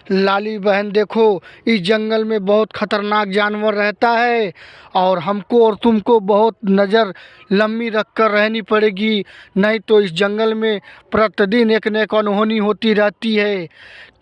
लाली बहन देखो, इस जंगल में बहुत खतरनाक जानवर रहता है और हमको और तुमको बहुत नज़र लंबी रख कर रहनी पड़ेगी, नहीं तो इस जंगल में प्रतिदिन एक न एक अनहोनी होती रहती है।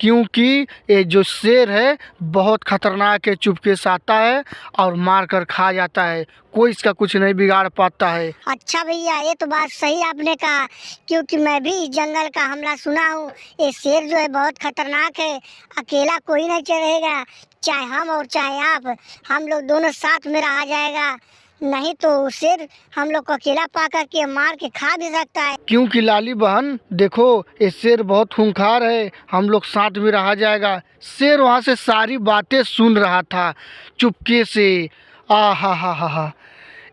क्योंकि ये जो शेर है बहुत खतरनाक है, चुपके से आता है और मार कर खा जाता है, कोई इसका कुछ नहीं बिगाड़ पाता है। अच्छा भैया, ये तो बात सही आपने कहा, क्योंकि मैं भी इस जंगल का हमला सुना हूँ। ये शेर जो है बहुत खतरनाक है, अकेला कोई नहीं चलेगा, चाहे हम और चाहे आप, हम लोग दोनों साथ में रहा जाएगा, नहीं तो शेर हम लोग को अकेला पा करके मार के खा भी सकता है। क्योंकि लाली बहन देखो, ये शेर बहुत खूंखार है, हम लोग साथ में रहा जाएगा। शेर वहाँ से सारी बातें सुन रहा था चुपके से। आ हा,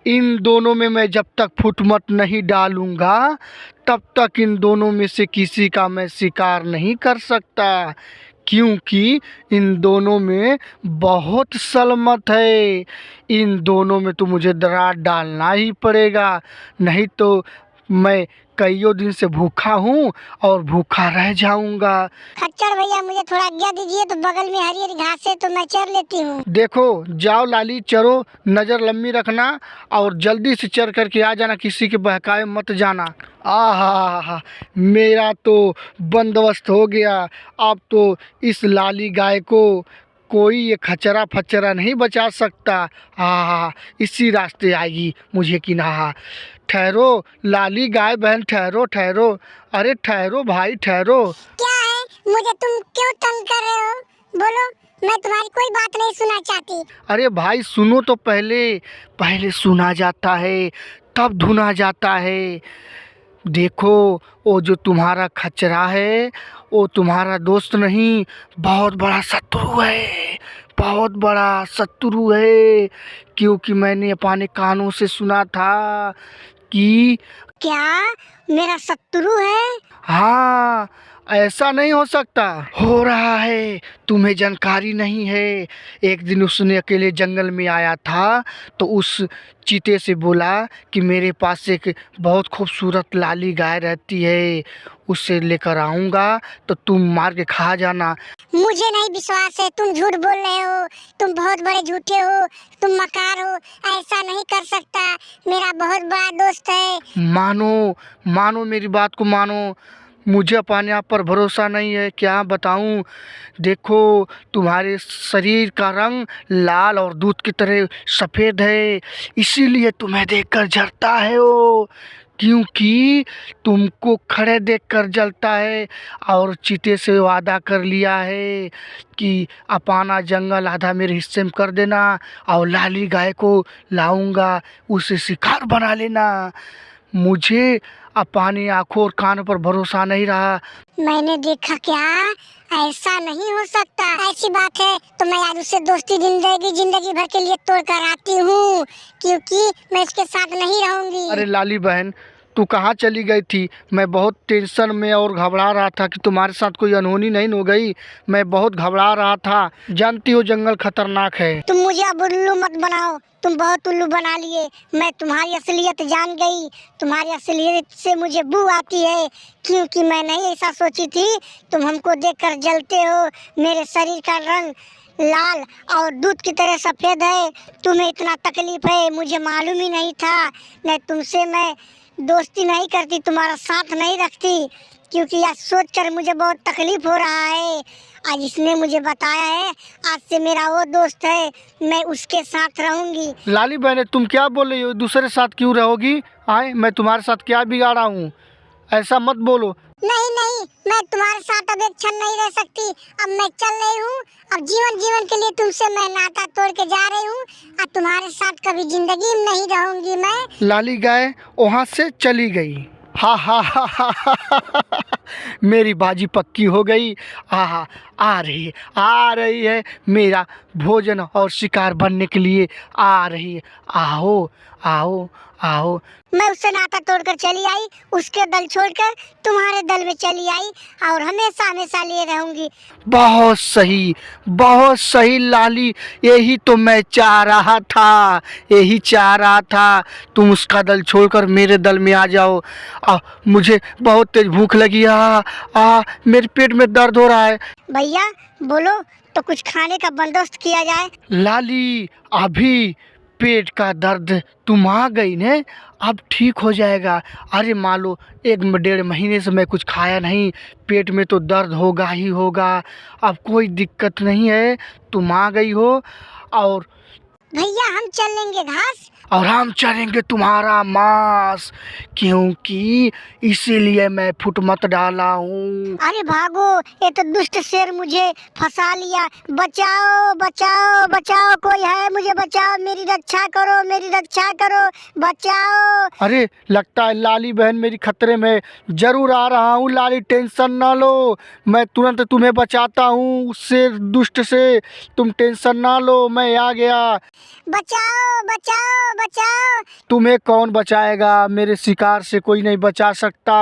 इन दोनों में मैं जब तक फुटमत नहीं डालूंगा तब तक इन दोनों में से किसी का मैं शिकार नहीं कर सकता, क्योंकि इन दोनों में बहुत सलमत है। इन दोनों में तो मुझे दरार डालना ही पड़ेगा, नहीं तो मैं कईयों दिन से भूखा हूँ और भूखा रह जाऊंगा। खच्चर भैया, मुझे थोड़ा आज्ञा दीजिए, तो बगल में हरी हरी घास है तो मैं चर लेती हूँ। देखो जाओ लाली, चरो, नज़र लंबी रखना और जल्दी से चर करके आ जाना, किसी के बहकावे मत जाना। आहा, मेरा तो बंदोबस्त हो गया। अब तो इस लाली गाय को कोई ये खचरा फचरा नहीं बचा सकता। हाँ, इसी रास्ते आएगी मुझे किनारा। ठहरो लाली गाय बहन, ठहरो ठहरो, अरे ठहरो भाई ठहरो। क्या है, मुझे तुम क्यों तंग कर रहे हो? बोलो, मैं तुम्हारी कोई बात नहीं सुनना चाहती। अरे भाई सुनो तो, पहले पहले सुना जाता है तब धुना जाता है। देखो, वो जो तुम्हारा खचरा है वो तुम्हारा दोस्त नहीं, बहुत बड़ा शत्रु है, बहुत बड़ा शत्रु है। क्योंकि मैंने अपने कानों से सुना था कि क्या मेरा शत्रु है? हाँ, ऐसा नहीं हो सकता, हो रहा है, तुम्हें जानकारी नहीं है। एक दिन उसने अकेले जंगल में आया था तो उस चीते से बोला कि मेरे पास एक बहुत खूबसूरत लाली गाय रहती है, उससे लेकर आऊँगा तो तुम मार के खा जाना। मुझे नहीं विश्वास है, तुम झूठ बोल रहे हो, तुम बहुत बड़े झूठे हो, तुम मकार हो, ऐसा नहीं कर सकता, मेरा बहुत बड़ा दोस्त है। मानो मानो, मेरी बात को मानो, मुझे अपने आप पर भरोसा नहीं है, क्या बताऊं। देखो, तुम्हारे शरीर का रंग लाल और दूध की तरह सफ़ेद है, इसीलिए तुम्हें देखकर जलता है वो, क्योंकि तुमको खड़े देखकर जलता है। और चीते से वादा कर लिया है कि अपना जंगल आधा मेरे हिस्से में कर देना और लाली गाय को लाऊंगा, उसे शिकार बना लेना। मुझे अपनी आंखों और कानों पर भरोसा नहीं रहा। मैंने देखा, क्या ऐसा नहीं हो सकता? ऐसी बात है तो मैं आज उससे दोस्ती जिंदगी भर के लिए तोड़ कर आती हूँ, क्योंकि मैं इसके साथ नहीं रहूंगी। अरे लाली बहन, तू कहाँ चली गई थी? मैं बहुत टेंशन में और घबरा रहा था कि तुम्हारे साथ कोई अनहोनी नहीं हो गई, मैं बहुत घबरा रहा था। जानती हो जंगल खतरनाक है। तुम मुझे अब उल्लू मत बनाओ, तुम बहुत उल्लू बना लिए। मैं तुम्हारी असलियत जान गई, तुम्हारी असलियत से मुझे बू आती है, क्योंकि मैं नहीं ऐसा सोची थी। तुम हमको देखकर जलते हो, मेरे शरीर का रंग लाल और दूध की तरह सफ़ेद है, तुम्हें इतना तकलीफ है मुझे मालूम ही नहीं था। नहीं, तुमसे मैं दोस्ती नहीं करती, तुम्हारा साथ नहीं रखती, क्योंकि आज सोचकर मुझे बहुत तकलीफ हो रहा है। आज इसने मुझे बताया है, आज से मेरा वो दोस्त है, मैं उसके साथ रहूंगी। लाली बहन, तुम क्या बोल रही हो? दूसरे साथ क्यों रहोगी? आए, मैं तुम्हारे साथ क्या बिगाड़ा हूँ? ऐसा मत बोलो। नहीं नहीं, मैं तुम्हारे साथ अब एक क्षण नहीं रह सकती। अब मैं चल रही हूँ, अब जीवन के लिए तुमसे मैं नाता तोड़ के जा रही हूँ। अब तुम्हारे साथ कभी जिंदगी में नहीं रहूंगी मैं। लाली गाय वहाँ से चली गई। हा, मेरी बाजी पक्की हो गई। आहा, आ रही है मेरा भोजन और शिकार बनने के लिए आ रही है। आओ आओ आओ। मैं उससे नाता तोड़कर चली आई, उसके दल छोड़कर तुम्हारे दल में चली आई और हमेशा हमेशा लिए रहूंगी। बहुत सही लाली, यही तो मैं चाह रहा था, यही चाह रहा था। तुम उसका दल छोड़कर मेरे दल में आ जाओ। मुझे बहुत तेज भूख लगी। मेरे पेट में दर्द हो रहा है। भैया बोलो तो कुछ खाने का बंदोबस्त किया जाए। लाली, अभी पेट का दर्द तुम आ गई ने, अब ठीक हो जाएगा। अरे मान लो 1-1.5 महीने से मैं कुछ खाया नहीं, पेट में तो दर्द होगा ही होगा। अब कोई दिक्कत नहीं है, तुम आ गई हो। और भैया हम चलेंगे घास। हम चलेंगे तुम्हारा मांस, क्योंकि इसीलिए मैं फुट मत डाला हूँ। अरे भागो, ये तो दुष्ट शेर मुझे फंसा लिया। बचाओ बचाओ बचाओ, कोई है, मुझे बचाओ, मेरी रक्षा करो, मेरी रक्षा करो, बचाओ। अरे लगता है लाली बहन मेरी खतरे में, जरूर आ रहा हूँ। लाली टेंशन ना लो, मैं तुरंत तुम्हें बचाता हूँ उससे, दुष्ट से। तुम टेंशन ना लो, मैं आ गया। बचाओ बचाओ बचाओ। तुम्हें कौन बचाएगा, मेरे शिकार से कोई नहीं बचा सकता।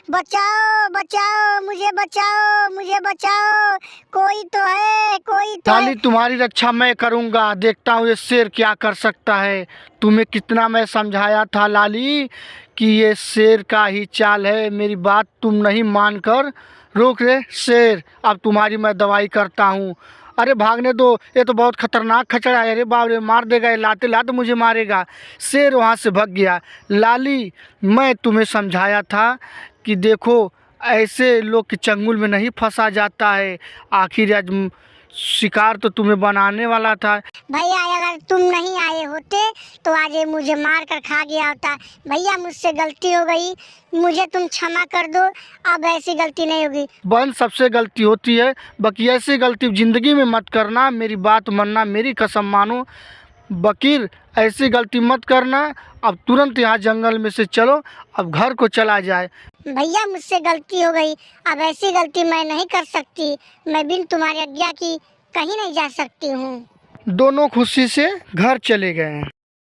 बचाओ बचाओ, मुझे बचाओ, मुझे बचाओ, कोई तो है, कोई तो है। लाली तुम्हारी रक्षा मैं करूँगा, देखता हूँ ये शेर क्या कर सकता है। तुम्हें कितना मैं समझाया था लाली कि ये शेर का ही चाल है, मेरी बात तुम नहीं मानकर रोक रहे शेर। अब तुम्हारी मैं दवाई करता हूँ। अरे भागने दो, ये तो बहुत खतरनाक खचड़ा है। अरे बाप रे, मार देगा, ये लाते लाते मुझे मारेगा। शेर वहाँ से भाग गया। लाली, मैं तुम्हें समझाया था कि देखो, ऐसे लोग के चंगुल में नहीं फंसा जाता है। आखिर आज शिकार तो तुम्हें बनाने वाला था। भैया अगर तुम नहीं आए होते तो आज ये मुझे मार कर खा गया होता। भैया मुझसे गलती हो गई, मुझे तुम क्षमा कर दो, अब ऐसी गलती नहीं होगी। बहन, सबसे गलती होती है, बाकी ऐसी गलती ज़िंदगी में मत करना। मेरी बात मानना, मेरी कसम मानो। बकीर, ऐसी गलती मत करना। अब तुरंत यहाँ जंगल में से चलो, अब घर को चला जाए। भैया मुझसे गलती हो गई, अब ऐसी गलती मैं नहीं कर सकती। मैं बिन तुम्हारी आज्ञा की कहीं नहीं जा सकती हूँ। दोनों खुशी से घर चले गए।